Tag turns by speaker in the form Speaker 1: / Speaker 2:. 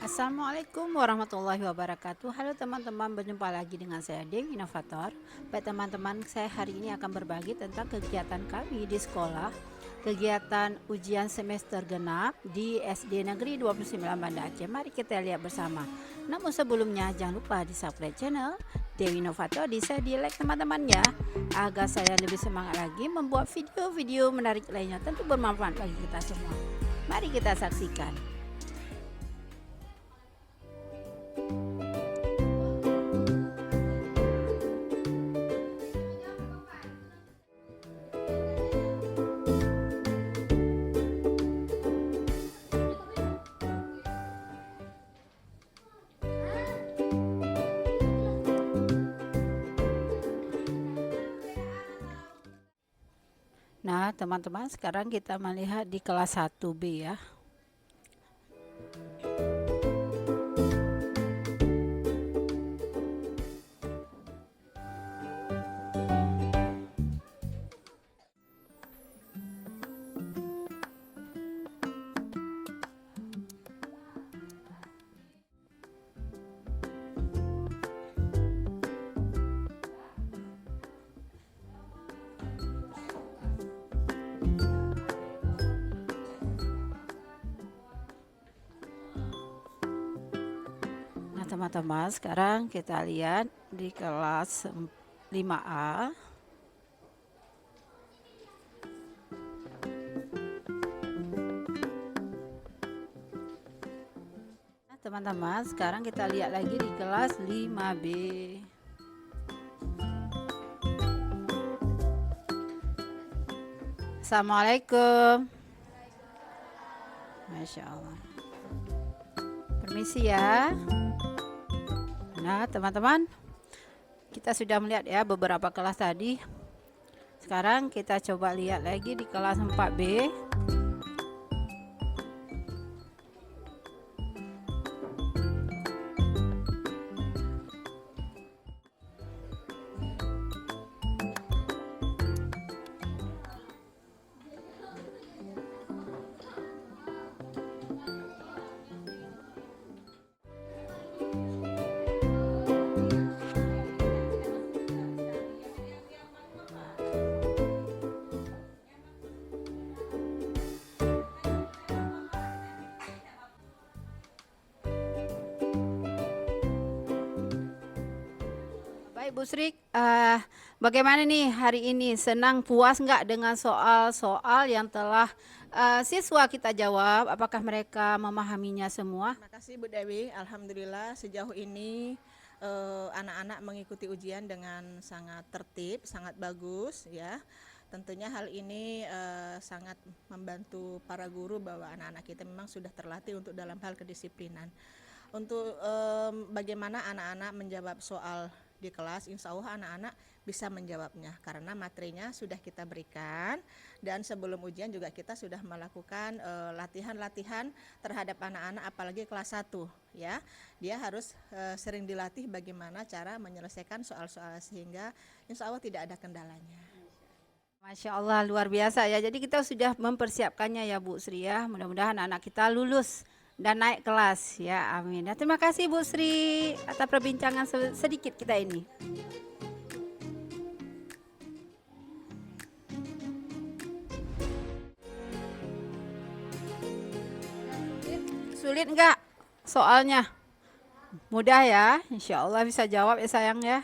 Speaker 1: Assalamualaikum warahmatullahi wabarakatuh. Halo teman-teman, berjumpa lagi dengan saya Dewi Inovator. Baik teman-teman, saya hari ini akan berbagi tentang kegiatan kami di sekolah, kegiatan ujian semester genap di SD Negeri 29 Banda Aceh. Mari kita lihat bersama. Namun sebelumnya jangan lupa di subscribe channel Dewi Inovator, di like teman-teman ya, agar saya lebih semangat lagi membuat video-video menarik lainnya, tentu bermanfaat bagi kita semua. Mari kita saksikan. Nah, teman-teman, sekarang kita melihat di kelas 1B ya. Teman-teman, sekarang kita lihat di kelas 5A. Nah, teman-teman, sekarang kita lihat lagi di kelas 5B. Assalamualaikum. Masya Allah. Permisi ya. Nah, teman-teman, kita sudah melihat ya beberapa kelas tadi. Sekarang kita coba lihat lagi di kelas 4B. Baik Bu Sri, bagaimana nih hari ini? Senang, puas nggak dengan soal-soal yang telah siswa kita jawab? Apakah mereka memahaminya semua?
Speaker 2: Terima kasih Bu Dewi, Alhamdulillah sejauh ini anak-anak mengikuti ujian dengan sangat tertib, sangat bagus ya. Tentunya hal ini sangat membantu para guru bahwa anak-anak kita memang sudah terlatih untuk dalam hal kedisiplinan. Untuk bagaimana anak-anak menjawab soal di kelas, insya Allah anak-anak bisa menjawabnya karena materinya sudah kita berikan, dan sebelum ujian juga kita sudah melakukan latihan-latihan terhadap anak-anak apalagi kelas 1 ya. Dia harus sering dilatih bagaimana cara menyelesaikan soal-soal sehingga insya Allah tidak ada kendalanya.
Speaker 1: Masya Allah, luar biasa ya. Jadi kita sudah mempersiapkannya ya Bu Sri ya. Mudah-mudahan anak kita lulus dan naik kelas ya, amin. Nah, terima kasih Bu Sri atas perbincangan sedikit kita ini. Sulit enggak soalnya? Mudah ya, insya Allah bisa jawab ya sayang ya.